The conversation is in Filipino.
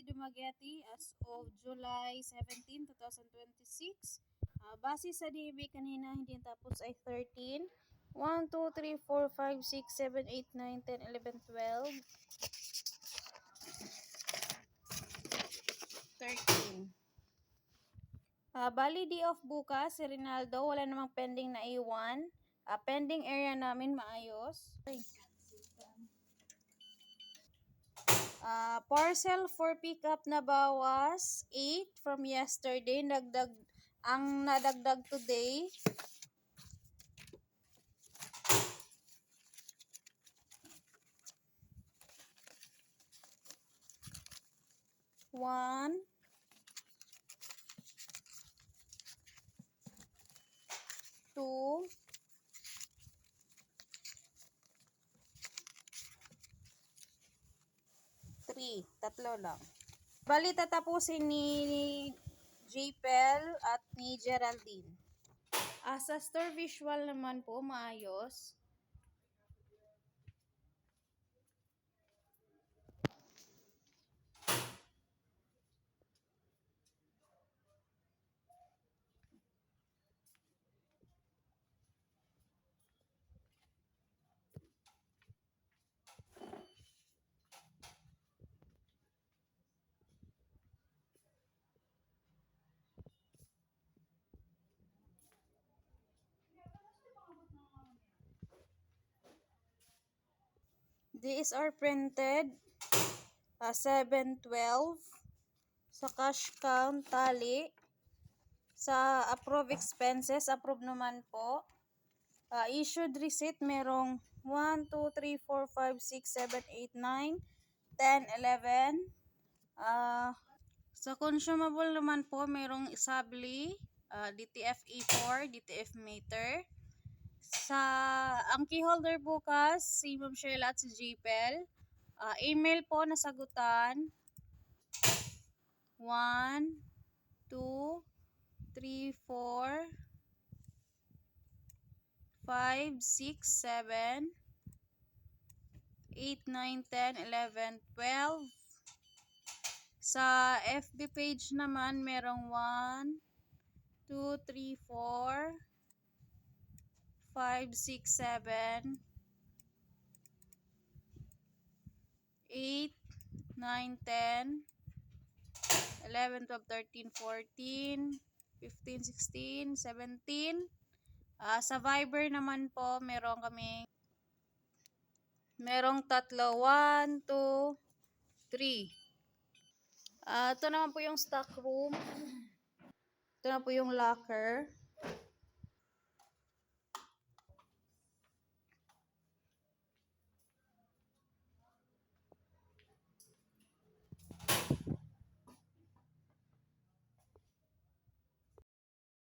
Dumaguete as of July 17, 2026. Base sa DB kanina, hindi tapos ay 13. 1, 2, 3, 4, 5, 6, 7, 8, 9, 10, 11, 12. 13. Bali day off bukas, si Rinaldo, wala namang pending na A1. Pending area namin maayos. Parcel for pickup na bawas 8 from yesterday, ang nadagdag today. One, two, three. Tatlo lang. Bali, tatapusin ni JPEL at ni Geraldine. Sa store visual naman po, maayos. These are printed 7/12 sa cash count tally. Sa approve expenses, approve naman po. Issued receipt, merong 1, 2, 3, 4, 5, 6, 7, 8, 9, 10, 11. Sa consumable naman po, merong Sabli, DTF E4, DTF meter. Ang key holder bukas, si Ma'am Sheila at si JPEL. Email po nasagutan. 1, 2, 3, 4, 5, 6, 7, 8, 9, 10, 11, 12. Sa FB page naman, merong 1, 2, 3, 4, 5, 6, 7, 8, 9, 10, 11, 12, 13, 14, 15, 16, 17. Sa Viber naman po, merong tatlo. 1, 2, 3. Ito naman po yung stock room. Ito na po yung locker.